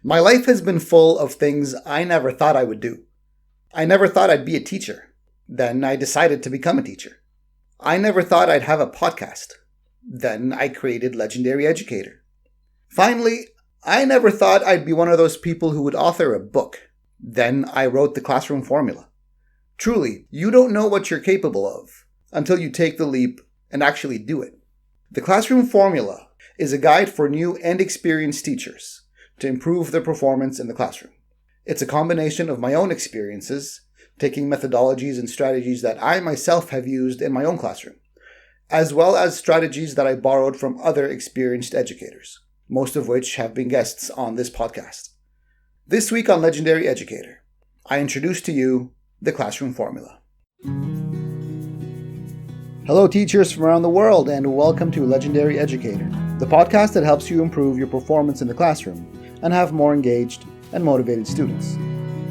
My life has been full of things I never thought I would do. I never thought I'd be a teacher. Then I decided to become a teacher. I never thought I'd have a podcast. Then I created Legendary Educator. Finally, I never thought I'd be one of those people who would author a book. Then I wrote the classroom formula. Truly, you don't know what you're capable of until you take the leap and actually do it. The classroom formula is a guide for new and experienced teachers to improve their performance in the classroom. It's a combination of my own experiences, taking methodologies and strategies that I myself have used in my own classroom, as well as strategies that I borrowed from other experienced educators, most of which have been guests on this podcast. This week on Legendary Educator, I introduce to you the classroom formula. Hello teachers from around the world, and welcome to Legendary Educator, the podcast that helps you improve your performance in the classroom and have more engaged and motivated students.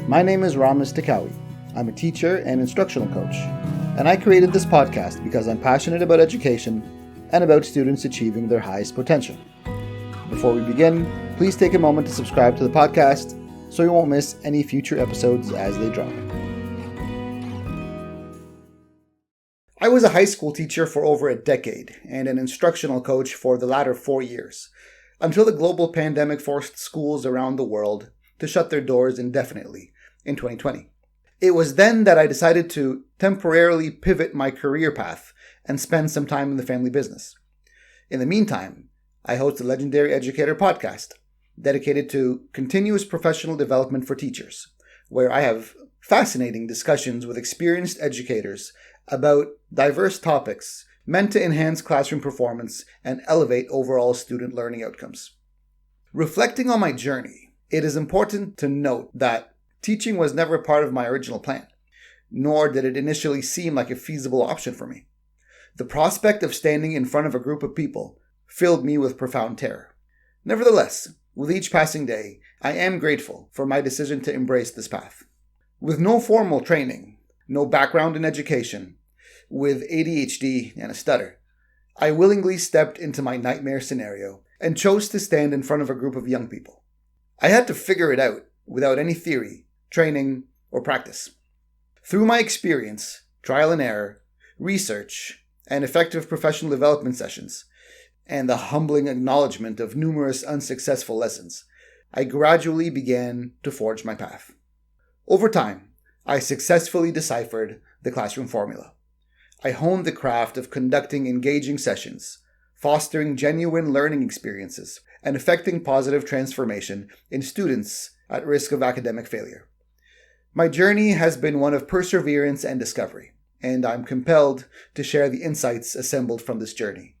My name is Ramis Takawi. I'm a teacher and instructional coach, and I created this podcast because I'm passionate about education and about students achieving their highest potential. Before we begin, please take a moment to subscribe to the podcast so you won't miss any future episodes as they drop. I was a high school teacher for over a decade and an instructional coach for the latter 4 years, until the global pandemic forced schools around the world to shut their doors indefinitely in 2020. It was then that I decided to temporarily pivot my career path and spend some time in the family business. In the meantime, I host the Legendary Educator podcast, dedicated to continuous professional development for teachers, where I have fascinating discussions with experienced educators about diverse topics meant to enhance classroom performance and elevate overall student learning outcomes. Reflecting on my journey, it is important to note that teaching was never part of my original plan, nor did it initially seem like a feasible option for me. The prospect of standing in front of a group of people filled me with profound terror. Nevertheless, with each passing day, I am grateful for my decision to embrace this path. With no formal training, no background in education, with ADHD and a stutter, I willingly stepped into my nightmare scenario and chose to stand in front of a group of young people. I had to figure it out without any theory, training, or practice. Through my experience, trial and error, research, and effective professional development sessions, and the humbling acknowledgement of numerous unsuccessful lessons, I gradually began to forge my path. Over time, I successfully deciphered the classroom formula. I honed the craft of conducting engaging sessions, fostering genuine learning experiences, and effecting positive transformation in students at risk of academic failure. My journey has been one of perseverance and discovery, and I'm compelled to share the insights assembled from this journey.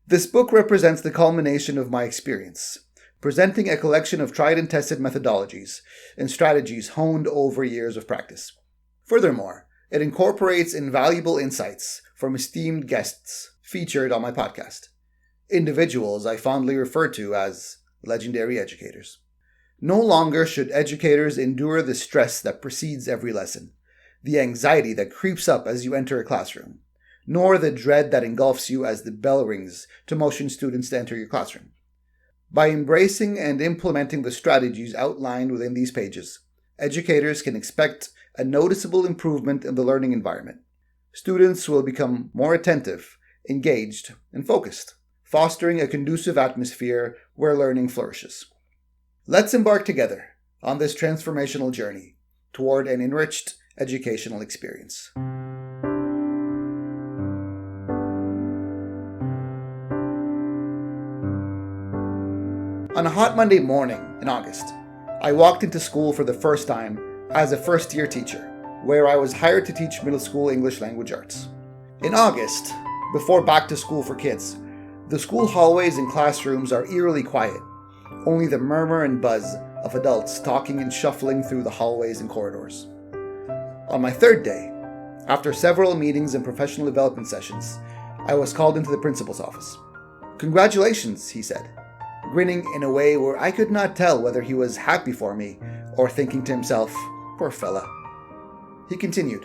This book represents the culmination of my experience, presenting a collection of tried and tested methodologies and strategies honed over years of practice. Furthermore, it incorporates invaluable insights from esteemed guests featured on my podcast, individuals I fondly refer to as legendary educators. No longer should educators endure the stress that precedes every lesson, the anxiety that creeps up as you enter a classroom, nor the dread that engulfs you as the bell rings to motion students to enter your classroom. By embracing and implementing the strategies outlined within these pages, educators can expect a noticeable improvement in the learning environment. Students will become more attentive, engaged, and focused, fostering a conducive atmosphere where learning flourishes. Let's embark together on this transformational journey toward an enriched educational experience. On a hot Monday morning in August, I walked into school for the first time as a first-year teacher, where I was hired to teach middle school English language arts. In August, before back to school for kids, the school hallways and classrooms are eerily quiet, only the murmur and buzz of adults talking and shuffling through the hallways and corridors. On my third day, after several meetings and professional development sessions, I was called into the principal's office. "Congratulations," he said, grinning in a way where I could not tell whether he was happy for me or thinking to himself, "Poor fella." He continued,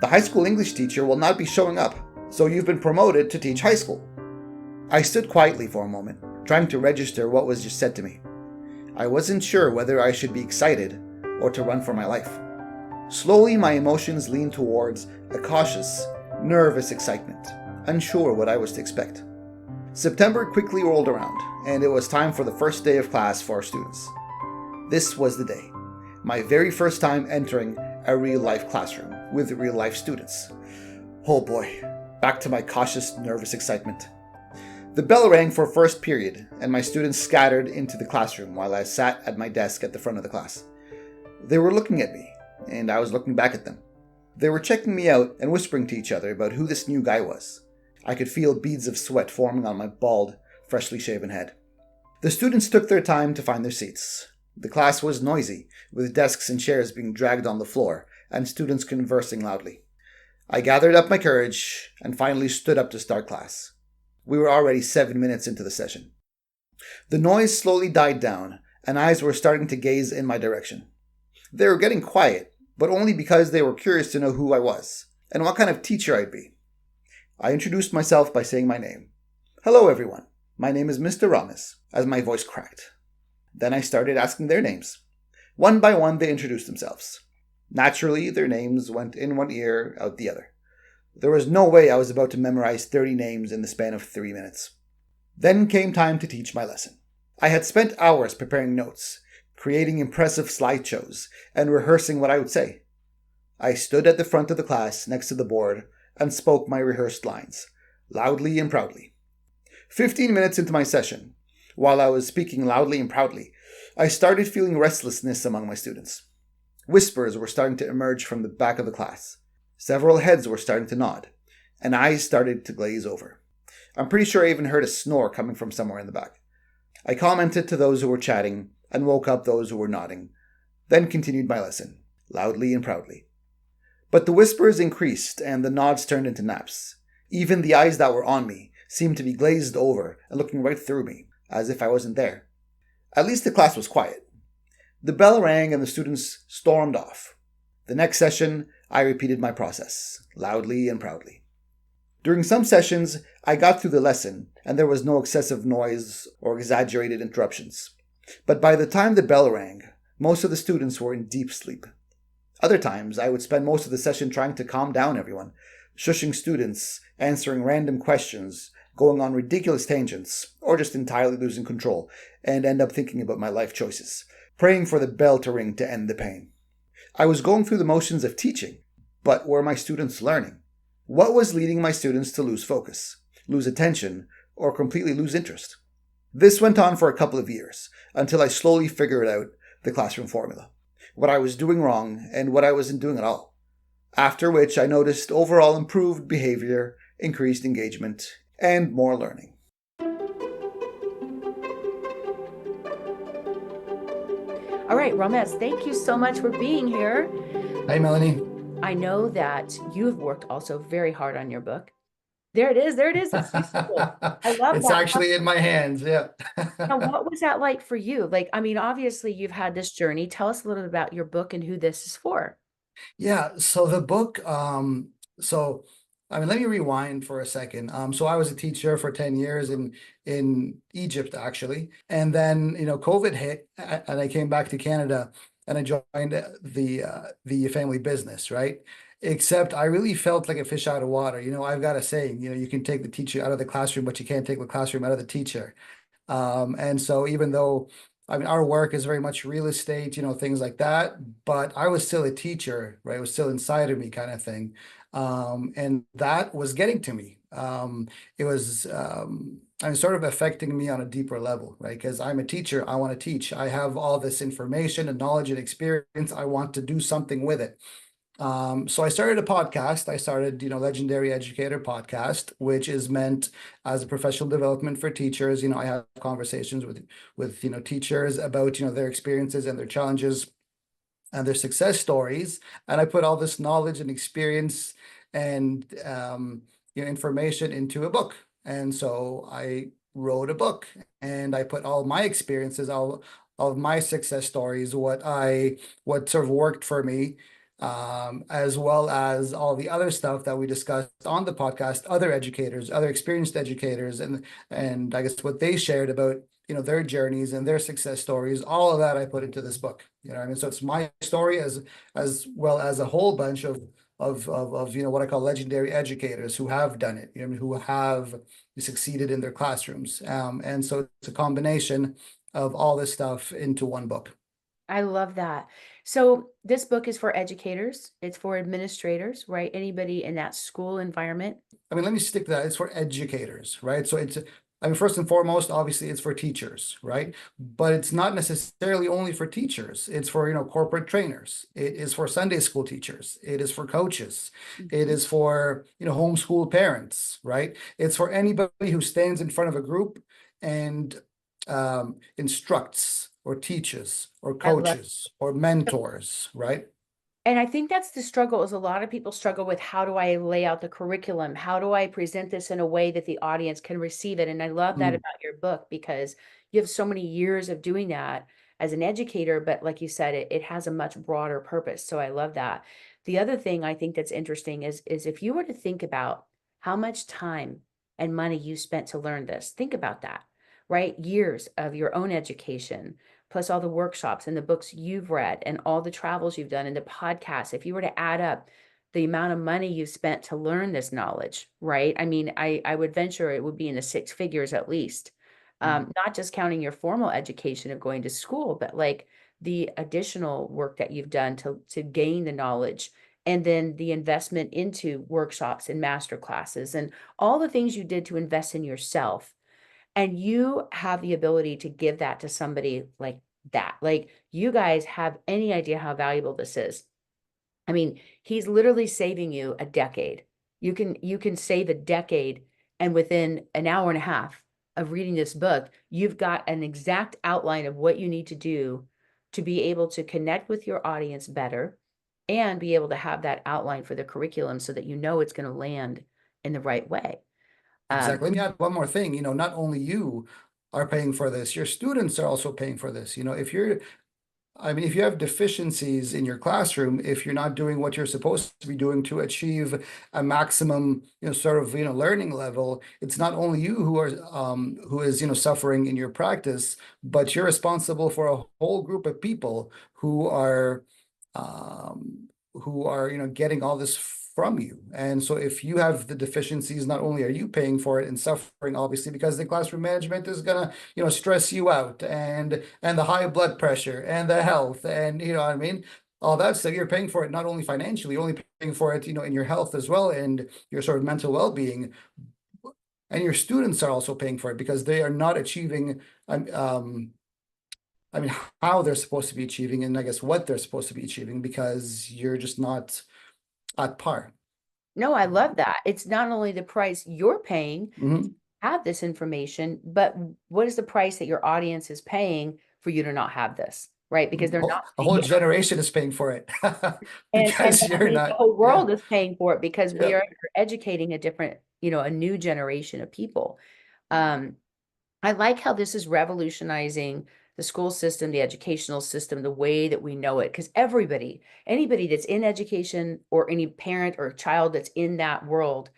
"The high school English teacher will not be showing up, so you've been promoted to teach high school." I stood quietly for a moment, trying to register what was just said to me. I wasn't sure whether I should be excited or to run for my life. Slowly, my emotions leaned towards a cautious, nervous excitement, unsure what I was to expect. September quickly rolled around, and it was time for the first day of class for our students. This was the day, my very first time entering a real-life classroom with real-life students. Oh boy, back to my cautious, nervous excitement. The bell rang for first period, and my students scattered into the classroom while I sat at my desk at the front of the class. They were looking at me, and I was looking back at them. They were checking me out and whispering to each other about who this new guy was. I could feel beads of sweat forming on my bald, freshly shaven head. The students took their time to find their seats. The class was noisy, with desks and chairs being dragged on the floor, and students conversing loudly. I gathered up my courage and finally stood up to start class. We were already 7 minutes into the session. The noise slowly died down, and eyes were starting to gaze in my direction. They were getting quiet, but only because they were curious to know who I was, and what kind of teacher I'd be. I introduced myself by saying my name. "Hello everyone, my name is Mr. Ramos," as my voice cracked. Then I started asking their names. One by one they introduced themselves. Naturally, their names went in one ear, out the other. There was no way I was about to memorize 30 names in the span of 3 minutes. Then came time to teach my lesson. I had spent hours preparing notes, creating impressive slideshows, and rehearsing what I would say. I stood at the front of the class next to the board and spoke my rehearsed lines, loudly and proudly. 15 minutes into my session, while I was speaking loudly and proudly, I started feeling restlessness among my students. Whispers were starting to emerge from the back of the class. Several heads were starting to nod, and eyes started to glaze over. I'm pretty sure I even heard a snore coming from somewhere in the back. I commented to those who were chatting and woke up those who were nodding, then continued my lesson, loudly and proudly. But the whispers increased and the nods turned into naps. Even the eyes that were on me seemed to be glazed over and looking right through me, as if I wasn't there. At least the class was quiet. The bell rang and the students stormed off. The next session, I repeated my process, loudly and proudly. During some sessions, I got through the lesson and there was no excessive noise or exaggerated interruptions. But by the time the bell rang, most of the students were in deep sleep. Other times, I would spend most of the session trying to calm down everyone, shushing students, answering random questions, going on ridiculous tangents, or just entirely losing control, and end up thinking about my life choices, praying for the bell to ring to end the pain. I was going through the motions of teaching, but were my students learning? What was leading my students to lose focus, lose attention, or completely lose interest? This went on for a couple of years, until I slowly figured out the classroom formula, what I was doing wrong and what I wasn't doing at all. After which I noticed overall improved behavior, increased engagement, and more learning. All right, Ramesh, thank you so much for being here. Hi, Melanie. I know that you've worked also very hard on your book. There it is. There it is. It's useful. I love It's that. actually in my hands. Yeah. Now, what was that like for you? Like, I mean, obviously you've had this journey. Tell us a little bit about your book and who this is for. Yeah, so the book, let me rewind for a second. So I was a teacher for 10 years in Egypt, actually. And then, COVID hit and I came back to Canada and I joined the family business, right? Except I really felt like a fish out of water. I've got a saying, you can take the teacher out of the classroom, but you can't take the classroom out of the teacher. And so even though our work is very much real estate, things like that, but I was still a teacher, right? It was still inside of me kind of thing. And that was getting to me. It was sort of affecting me on a deeper level, right? Because I'm a teacher, I want to teach. I have all this information and knowledge and experience. I want to do something with it. So I started a podcast. I started, Legendary Educator podcast, which is meant as a professional development for teachers. I have conversations with teachers about, their experiences and their challenges and their success stories. And I put all this knowledge and experience and, information into a book. And so I wrote a book and I put all my experiences, all of my success stories, what sort of worked for me, as well as all the other stuff that we discussed on the podcast, other educators, other experienced educators, and I guess what they shared about their journeys and their success stories. All of that I put into this book. I mean, so it's my story as well as a whole bunch of what I call legendary educators who have done it, who have succeeded in their classrooms. And so it's a combination of all this stuff into one book. I love that. So this book is for educators, it's for administrators, right? Anybody in that school environment. I mean, let me stick to that. It's for educators, right? So I mean, first and foremost, obviously, it's for teachers, right? But it's not necessarily only for teachers. It's for, corporate trainers. It is for Sunday school teachers. It is for coaches. It Mhm. is for, homeschool parents, right? It's for anybody who stands in front of a group and instructs or teaches or I love. coaches or mentors, right? And I think that's the struggle is a lot of people struggle with how do I lay out the curriculum? How do I present this in a way that the audience can receive it? And I love that Mm, about your book because you have so many years of doing that as an educator, but like you said, it has a much broader purpose. So I love that. The other thing I think that's interesting is if you were to think about how much time and money you spent to learn this, think about that, right? Years of your own education plus all the workshops and the books you've read and all the travels you've done and the podcasts, if you were to add up the amount of money you've spent to learn this knowledge, right? I mean, I would venture it would be in the six figures at least. mm. Not just counting your formal education of going to school, but like the additional work that you've done to gain the knowledge and then the investment into workshops and master classes and all the things you did to invest in yourself and you have the ability to give that to somebody like that. Like you guys have any idea how valuable this is. I mean, he's literally saving you a decade. You can save a decade and within an hour and a half of reading this book, you've got an exact outline of what you need to do to be able to connect with your audience better and be able to have that outline for the curriculum so that you know it's going to land in the right way. Um, Exactly. Let me add one more thing. Not only you are paying for this, your students are also paying for this. I mean, if you have deficiencies in your classroom, if you're not doing what you're supposed to be doing to achieve a maximum, sort of, learning level, it's not only you who is, suffering in your practice, but you're responsible for a whole group of people um, who are, getting all this from you. And so if you have the deficiencies, not only are you paying for it and suffering, obviously, because the classroom management is gonna, stress you out and the high blood pressure and the health and you know what I mean? All that stuff, you're paying for it not only financially, you're only paying for it, in your health as well and your sort of mental well-being. And your students are also paying for it because they are not achieving I mean, how they're supposed to be achieving and I guess what they're supposed to be achieving because you're just not at par. no, I love that. It's not only the price you're paying Mhm. have this information, but what is the price that your audience is paying for you to not have this, right? Because they're not A seeing whole it. generation is paying for it And because I you're mean, the not. whole Yeah. world is paying for it because we Yeah. are educating a different, a new generation of people. Um, I like how this is revolutionizing the school system, the educational system, the way that we know it. Because anybody that's in education or any parent or child that's in that world,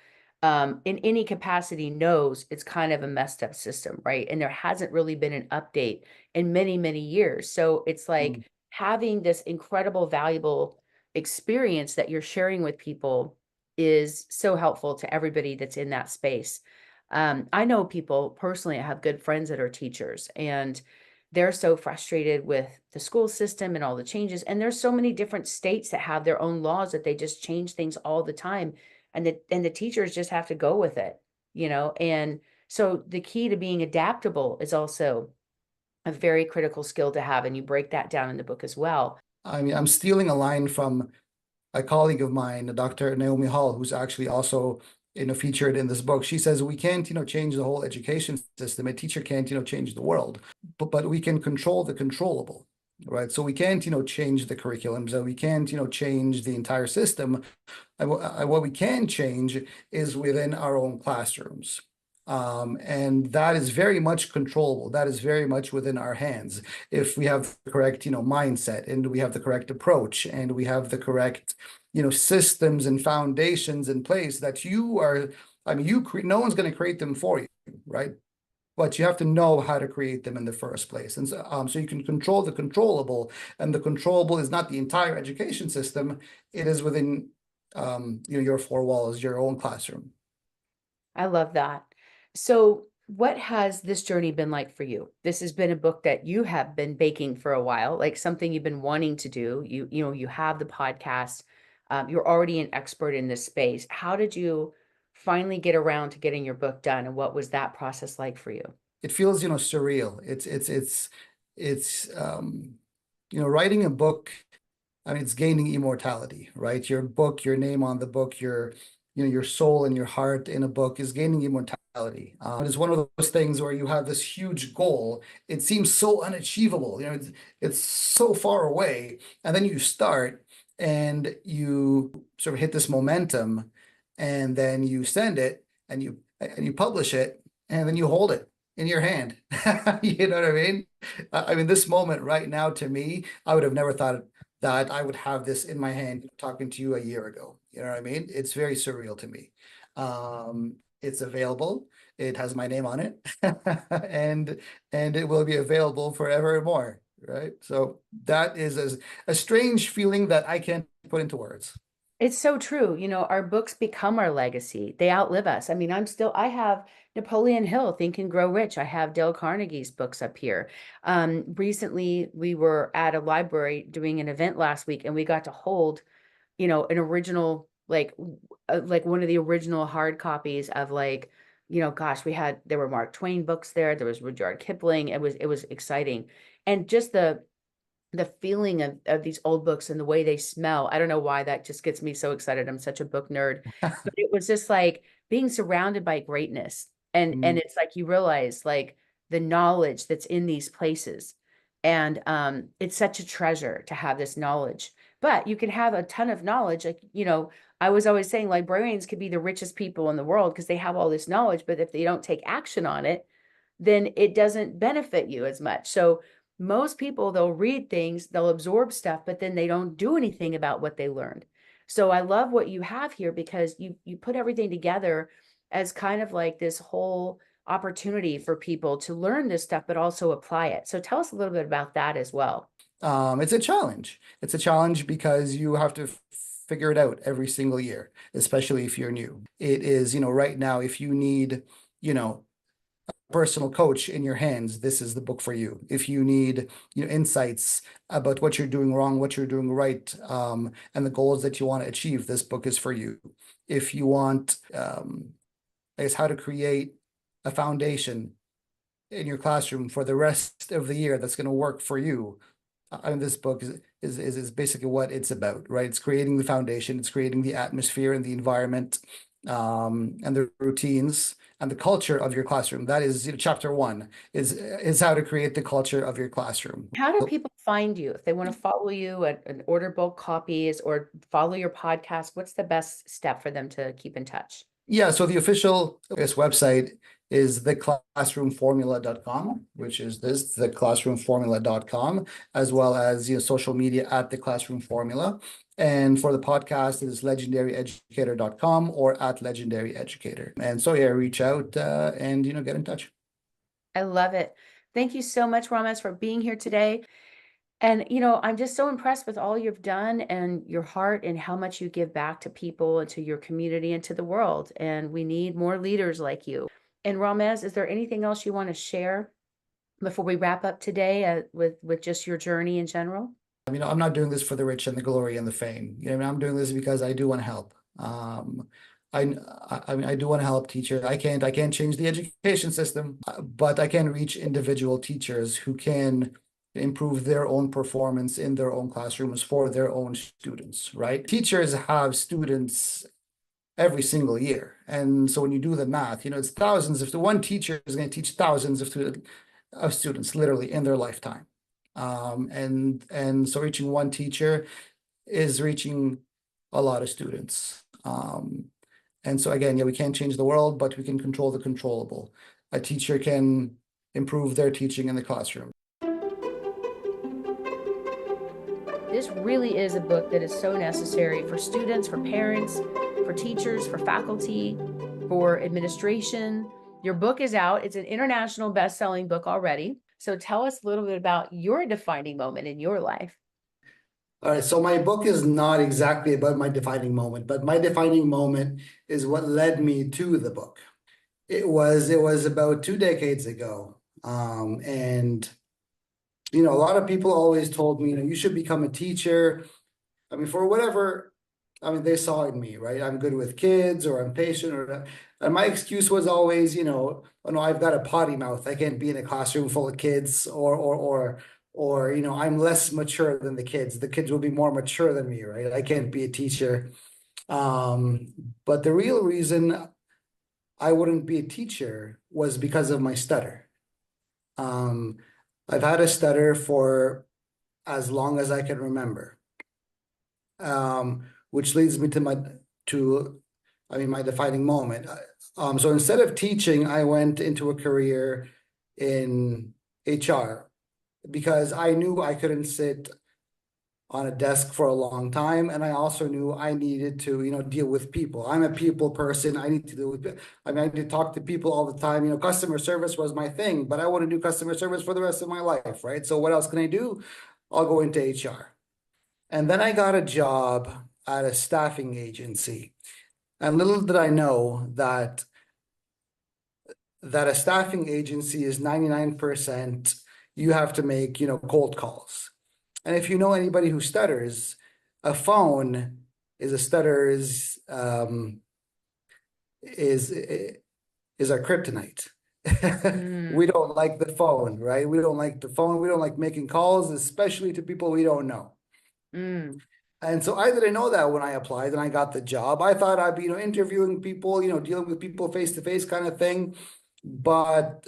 in any capacity knows it's kind of a messed up system, right? And there hasn't really been an update in many, many years. So it's Mm. like having this incredible, valuable experience that you're sharing with people is so helpful to everybody that's in that space. I know people personally, I have good friends that are teachers, and they're so frustrated with the school system and all the changes. And there's so many different states that have their own laws that they just change things all the time. And the teachers just have to go with it. And so the key to being adaptable is also a very critical skill to have. And you break that down in the book as well. I mean, I'm stealing a line from a colleague of mine, Dr. Naomi Hall, who's actually also, featured in this book. She says we can't, change the whole education system. A teacher can't, change the world, but we can control the controllable, right? So we can't, change the curriculums, and we can't, change the entire system. And what we can change is within our own classrooms. And that is very much controllable. That is very much within our hands. If we have the correct, mindset and we have the correct approach and we have the correct, systems and foundations in place that I mean, no one's going to create them for you, right? but you have to know how to create them in the first place. And so you can control the controllable, and the controllable is not the entire education system. It is within your four walls, your own classroom. I love that. So, what has this journey been like for you? This has been a book that you have been baking for a while, like something you've been wanting to do. You have the podcast. You're already an expert in this space. How did you finally get around to getting your book done, and what was that process like for you? It feels, surreal. It's writing a book. I mean, it's gaining immortality, right? Your book, your name on the book, your soul and your heart in a book is gaining immortality. It's one of those things where you have this huge goal. It seems so unachievable. It's so far away, and then you start and you sort of hit this momentum, and then you send it and you publish it, and then you hold it in your hand. You know what I mean? I mean, this moment right now, to me, I would have never thought that I would have this in my hand talking to you a year ago. You know what I mean? It's very surreal to me. It's available. It has my name on it, and it will be available forevermore. Right. So that is a strange feeling that I can't put into words. It's so true. Our books become our legacy. They outlive us. I mean, I have Napoleon Hill, Think and Grow Rich. I have Dale Carnegie's books up here. Recently, we were at a library doing an event last week, and we got to hold, an original, like one of the original hard copies of gosh, there were Mark Twain books there. There was Rudyard Kipling. It was exciting. And just the feeling of these old books and the way they smell. I don't know why that just gets me so excited. I'm such a book nerd, but it was just like being surrounded by greatness. And Mm. it's like you realize like the knowledge that's in these places. And it's such a treasure to have this knowledge. But you can have a ton of knowledge. Like, I was always saying librarians could be the richest people in the world because they have all this knowledge, but if they don't take action on it, then it doesn't benefit you as much. So most people, they'll read things, they'll absorb stuff, but then they don't do anything about what they learned. So I love what you have here because you put everything together as kind of like this whole opportunity for people to learn this stuff, but also apply it. So tell us a little bit about that as well. It's a challenge. It's a challenge because you have to figure it out every single year, especially if you're new. It is, right now, if you need, personal coach in your hands, this is the book for you. If you need, insights about what you're doing wrong, what you're doing right, and the goals that you want to achieve, this book is for you. If you want, I guess, how to create a foundation in your classroom for the rest of the year that's going to work for you. I mean, this book is basically what it's about, right? It's creating the foundation, it's creating the atmosphere and the environment, and the routines and the culture of your classroom. That is, chapter one is how to create the culture of your classroom. How do people find you if they want to follow you and order bulk copies or follow your podcast? What's the best step for them to keep in touch? Yeah, so the official, I guess, website is theclassroomformula.com, which is theclassroomformula.com, as well as social media at the Classroom Formula. And for the podcast, it is legendaryeducator.com or at Legendary Educator. And so yeah, reach out and get in touch. I love it. Thank you so much, Ramesh, for being here today. And, I'm just so impressed with all you've done and your heart and how much you give back to people and to your community and to the world. And we need more leaders like you. And Ramez, is there anything else you want to share before we wrap up today with just your journey in general? I'm not doing this for the rich and the glory and the fame. I'm doing this because I do want to help. I mean, I do want to help teachers. I can't change the education system, but I can reach individual teachers who can improve their own performance in their own classrooms for their own students, right? Teachers have students every single year. And so when you do the math, it's thousands. If the one teacher is going to teach thousands of students literally in their lifetime. And so reaching one teacher is reaching a lot of students. And so again, yeah, we can't change the world, but we can control the controllable. A teacher can improve their teaching in the classroom. This really is a book that is so necessary for students, for parents, for teachers, for faculty, for administration. Your book is out. It's an international best-selling book already. So tell us a little bit about your defining moment in your life. All right, so my book is not exactly about my defining moment, but my defining moment is what led me to the book. It was about 2 decades ago. And a lot of people always told me, you should become a teacher. I mean, for whatever, I mean, they saw in me, right? I'm good with kids, or I'm patient, and my excuse was always, oh no, I've got a potty mouth. I can't be in a classroom full of kids, or I'm less mature than the kids. The kids will be more mature than me, right? I can't be a teacher. Um, but the real reason I wouldn't be a teacher was because of my stutter. Um, I've had a stutter for as long as I can remember. Which leads me to my defining moment. So instead of teaching, I went into a career in HR because I knew I couldn't sit on a desk for a long time, and I also knew I needed to, deal with people. I'm a people person. I need to deal with, I need to talk to people all the time. Customer service was my thing, but I want to do customer service for the rest of my life, right? So what else can I do? I'll go into HR. And then I got a job at a staffing agency. And little did I know that a staffing agency is 99% you have to make, cold calls. And if you know anybody who stutters, a phone is a stutter's is our kryptonite. We Mm, don't like the phone, right? We don't like the phone. We don't like making calls, especially to people we don't know. mm, And so I didn't know that when I applied and I got the job. I thought I'd be, interviewing people, dealing with people face to face kind of thing. But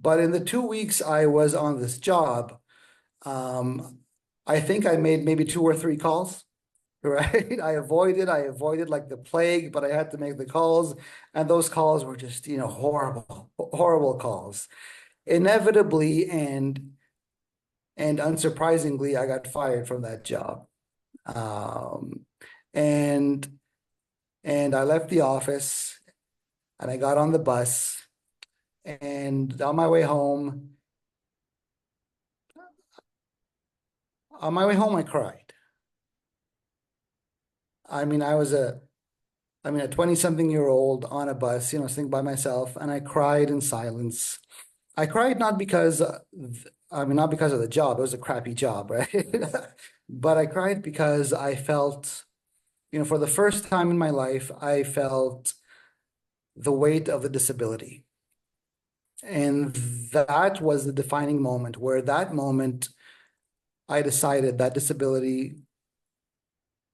but in the 2 weeks I was on this job, um, I think I made maybe 2 or 3 calls, right? I avoided like the plague, but I had to make the calls, and those calls were just, horrible, horrible calls. Inevitably and unsurprisingly, I got fired from that job. Um, and and I left the office and I got on the bus, and on my way home I cried. I mean, a 20-something-year-old on a bus, sitting by myself, and I cried in silence. I cried not because not because of the job. It was a crappy job, right? But I cried because I felt, for the first time in my life, I felt the weight of the disability. And that was the defining moment, where that moment I decided that disability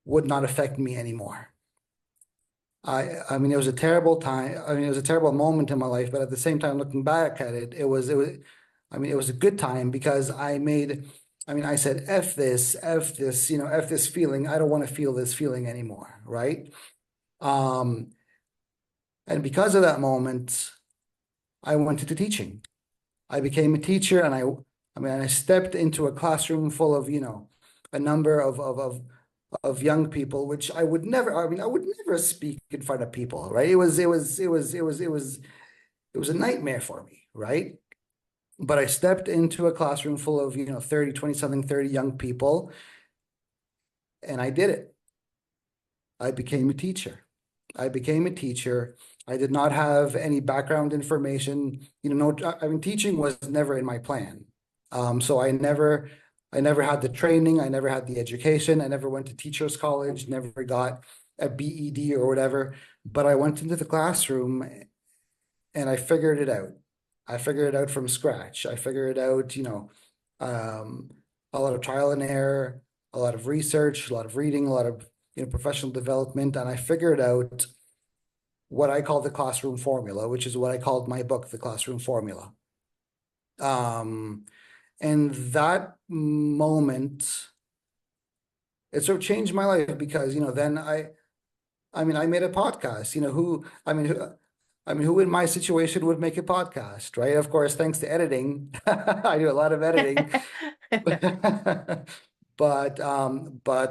would not affect me anymore. I mean, it was a terrible time. I mean, it was a terrible moment in my life, but at the same time, looking back at it, it was a good time because I said, F this, F this feeling. I don't want to feel this feeling anymore, right? Um, and because of that moment, I went into teaching. I became a teacher, and I stepped into a classroom full of, a number of young people, which I would never speak in front of people, right? It was a nightmare for me, right? But I stepped into a classroom full of, 30, 20 something, 30 young people, and I did it. I became a teacher. I became a teacher. I did not have any background information. Teaching was never in my plan. So I never had the training. I never had the education. I never went to teachers college, never got a BEd or whatever, but I went into the classroom and I figured it out. I figured it out from scratch. I figured it out, um, a lot of trial and error, a lot of research, a lot of reading, a lot of, professional development. And I figured out what I call the classroom formula, which is what I called my book, The Classroom Formula. Um, and that moment, it sort of changed my life because, then I made a podcast, who in my situation would make a podcast, right? Of course, thanks to editing, I do a lot of editing. But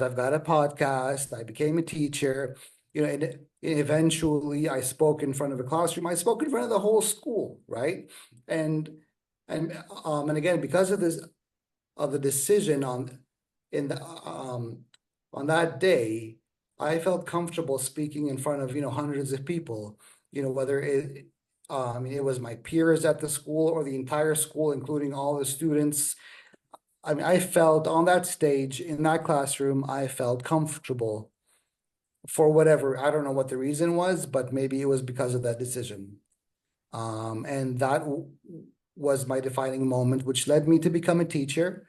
I've got a podcast. I became a teacher. eventually I spoke in front of a classroom. I spoke in front of the whole school, right? And and again, because of this, of the decision in the on that day, I felt comfortable speaking in front of, hundreds of people, whether it was my peers at the school or the entire school, including all the students. I mean, I felt on that stage in that classroom, I felt comfortable for whatever, I don't know what the reason was, but maybe it was because of that decision. And that was my defining moment, which led me to become a teacher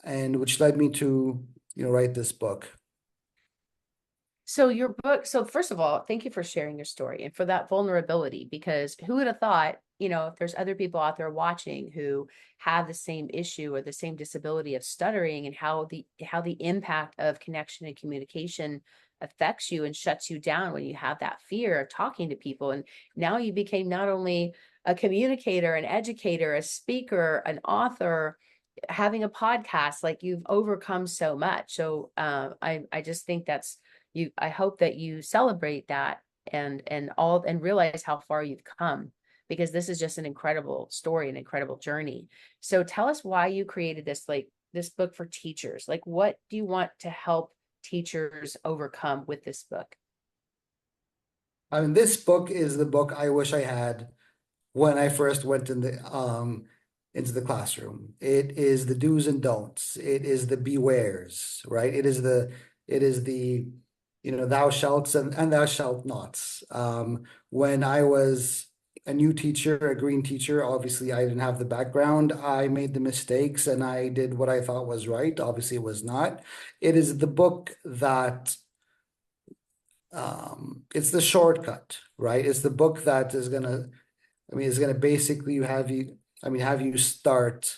and which led me to, write this book. So your book, so first of all, thank you for sharing your story and for that vulnerability, because who would have thought, if there's other people out there watching who have the same issue or the same disability of stuttering, and how the impact of connection and communication affects you and shuts you down when you have that fear of talking to people. And now you became not only a communicator, an educator, a speaker, an author, having a podcast. Like, you've overcome so much. So I just think that's, I hope that you celebrate that, and realize how far you've come, because this is just an incredible story, an incredible journey. So tell us why you created this, like, this book for teachers. Like, what do you want to help teachers overcome with this book? I mean, this book is the book I wish I had when I first went into the classroom. It is the do's and don'ts. It is the bewares, right? It is the thou shalts and thou shalt nots. When I was a new teacher, a green teacher, obviously I didn't have the background. I made the mistakes and I did what I thought was right. Obviously, it was not. It is the book that it's the shortcut, right? It's the book that is gonna, is gonna basically have you start,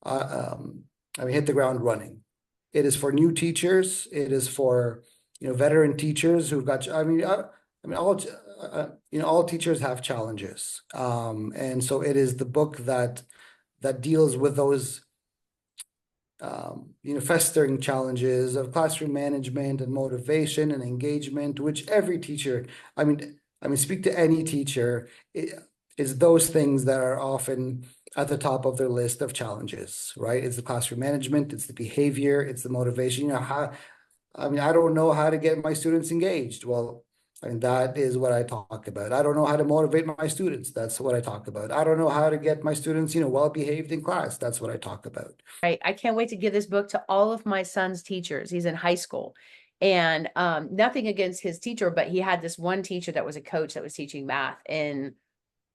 hit the ground running. It is for new teachers. It is for, veteran teachers who've got, all teachers have challenges. And so it is the book that deals with those festering challenges of classroom management and motivation and engagement, which every teacher, speak to any teacher, is those things that are often at the top of their list of challenges, right? It's the classroom management, it's the behavior, it's the motivation. I don't know how to get my students engaged. Well, that is what I talk about. I don't know how to motivate my students. That's what I talk about. I don't know how to get my students, well behaved in class. That's what I talk about. Right. I can't wait to give this book to all of my son's teachers. He's in high school, and nothing against his teacher, but he had this one teacher that was a coach that was teaching math, and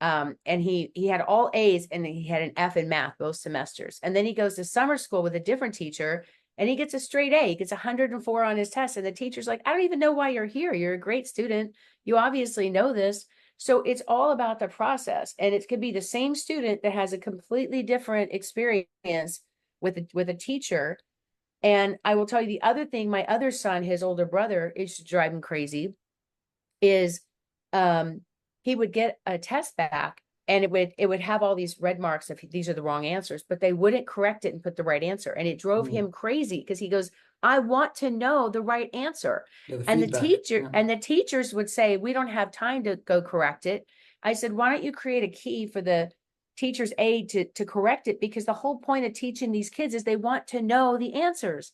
he had all A's, and he had an F in math both semesters. And then he goes to summer school with a different teacher, and he gets a straight A. He gets 104 on his test, and the teacher's like, "I don't even know why you're here. You're a great student. You obviously know this." So it's all about the process, and it could be the same student that has a completely different experience with a teacher. And I will tell you the other thing, my other son, his older brother, is driving crazy, is he would get a test back, and it would have all these red marks if these are the wrong answers, but they wouldn't correct it and put the right answer. And it drove him crazy, because he goes, "I want to know the right answer." Yeah, the And feedback. the teachers would say, "We don't have time to go correct it." I said, "Why don't you create a key for the teacher's aide to correct it? Because the whole point of teaching these kids is they want to know the answers.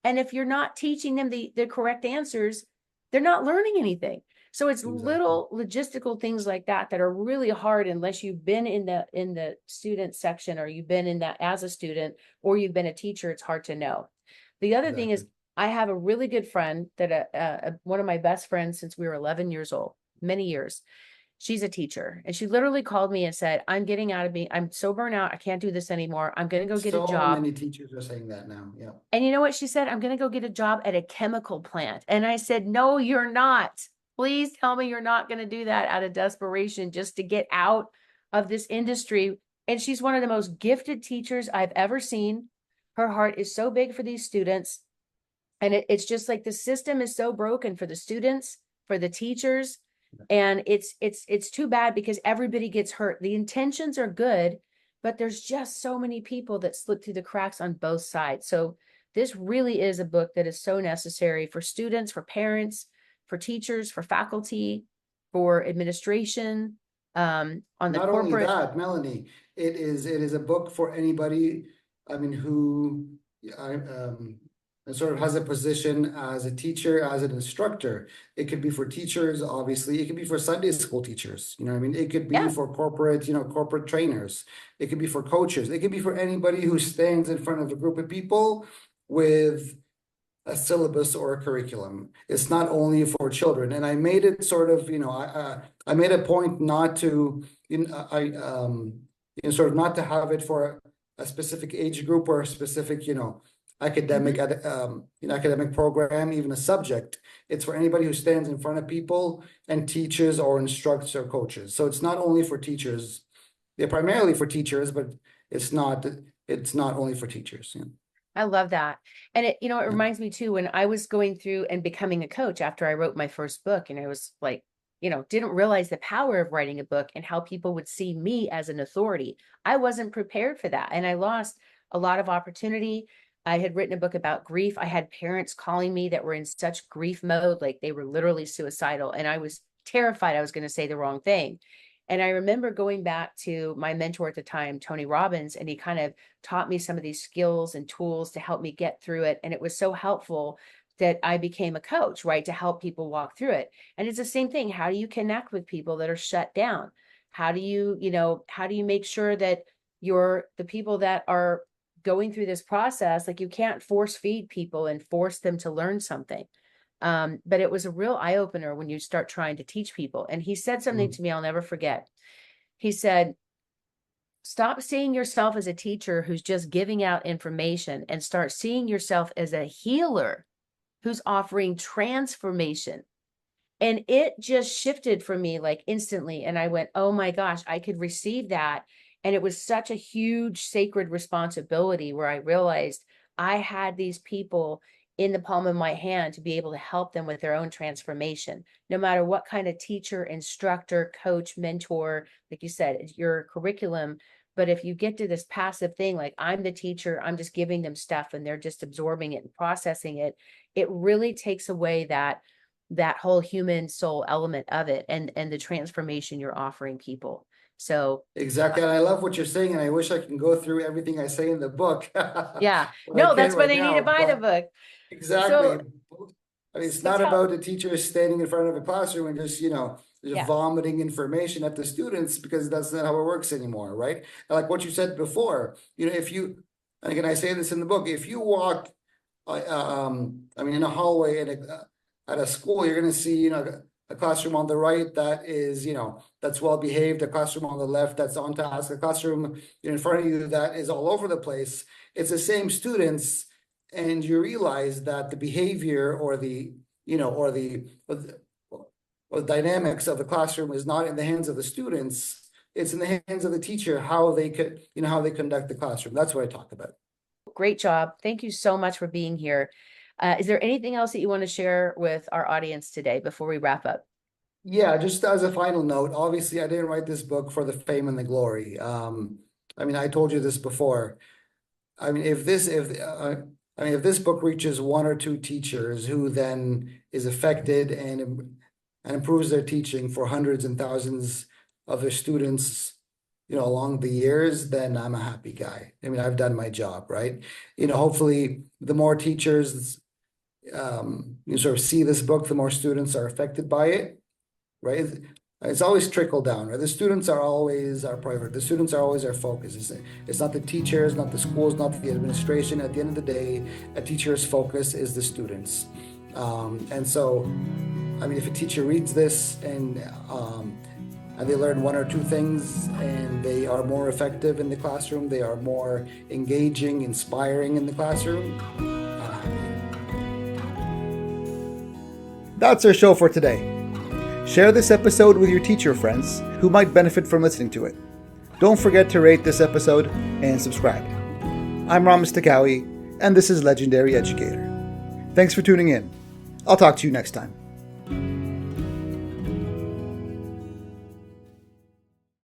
And if you're not teaching them the correct answers, they're not learning anything." So it's Exactly. little logistical things like that that are really hard unless you've been in the student section, or you've been in that as a student, or you've been a teacher. It's hard to know. The other thing is, Exactly. I have a really good friend that one of my best friends since we were 11 years old, many years. She's a teacher, and she literally called me and said, I'm so burnt out. I can't do this anymore. I'm going to go get a So job. many teachers are saying that now. Yeah. And you know what she said? "I'm going to go get a job at a chemical plant." And I said, "No, you're not. Please tell me you're not going to do that out of desperation just to get out of this industry." And she's one of the most gifted teachers I've ever seen. Her heart is so big for these students. And it's just like the system is so broken for the students, for the teachers. And it's too bad, because everybody gets hurt. The intentions are good, but there's just so many people that slip through the cracks on both sides. So this really is a book that is so necessary for students, for parents, for teachers, for faculty, for administration, on the Not only corporate. that, Melanie, it is a book for anybody, I mean, who sort of has a position as a teacher, as an instructor. It could be for teachers, obviously. It could be for Sunday school teachers. You know what I mean? It could be Yeah. for corporate, corporate trainers. It could be for coaches. It could be for anybody who stands in front of a group of people with a syllabus or a curriculum. It's not only for children. And I made it sort of, I made a point not to, sort of not to have it for a specific age group or a specific, academic, academic program, even a subject. It's for anybody who stands in front of people and teaches or instructs or coaches. So it's not only for teachers. They're primarily for teachers, but it's not only for teachers. Yeah. I love that. And it reminds me too, when I was going through and becoming a coach after I wrote my first book, and I was like, didn't realize the power of writing a book and how people would see me as an authority. I wasn't prepared for that. And I lost a lot of opportunity. I had written a book about grief. I had parents calling me that were in such grief mode, like they were literally suicidal. And I was terrified I was going to say the wrong thing. And I remember going back to my mentor at the time, Tony Robbins, and he kind of taught me some of these skills and tools to help me get through it. And it was so helpful that I became a coach, right, to help people walk through it. And it's the same thing. How do you connect with people that are shut down? How do you make sure that the people that are going through this process, like you can't force feed people and force them to learn something. But it was a real eye-opener when you start trying to teach people. And he said something to me I'll never forget. He said, stop seeing yourself as a teacher who's just giving out information and start seeing yourself as a healer who's offering transformation. And it just shifted for me like instantly. And I went, oh my gosh, I could receive that. And it was such a huge sacred responsibility where I realized I had these people in the palm of my hand to be able to help them with their own transformation, no matter what kind of teacher, instructor, coach, mentor, like you said, your curriculum. But if you get to this passive thing, like I'm the teacher, I'm just giving them stuff and they're just absorbing it and processing it, it really takes away that whole human soul element of it and the transformation you're offering people. So exactly. And I love what you're saying. And I wish I can go through everything I say in the book. yeah, no, that's why they need to buy the book. Exactly. So, I mean, it's not about the teacher standing in front of a classroom and just, just vomiting information at the students, because that's not how it works anymore, right? And like what you said before, if you, and again, I say this in the book, if you walk, in a hallway at a school, you're going to see, a classroom on the right that is, that's well behaved, a classroom on the left that's on task, a classroom in front of you that is all over the place. It's the same students. And you realize that the behavior or the dynamics of the classroom is not in the hands of the students. It's in the hands of the teacher, how they conduct the classroom. That's what I talk about. Great job. Thank you so much for being here. Is there anything else that you want to share with our audience today before we wrap up? Yeah, just as a final note, obviously I didn't write this book for the fame and the glory. I told you this before. If this book reaches one or two teachers who then is affected and improves their teaching for hundreds and thousands of their students, along the years, then I'm a happy guy. I've done my job, right? Hopefully the more teachers you sort of see this book, the more students are affected by it, right? It's always trickle down, right? The students are always our priority. The students are always our focus. It's not the teachers, not the schools, not the administration. At the end of the day, a teacher's focus is the students. And so, if a teacher reads this and they learn one or two things and they are more effective in the classroom, they are more engaging, inspiring in the classroom. That's our show for today. Share this episode with your teacher friends who might benefit from listening to it. Don't forget to rate this episode and subscribe. I'm Ramis Takawi, and this is Legendary Educator. Thanks for tuning in. I'll talk to you next time.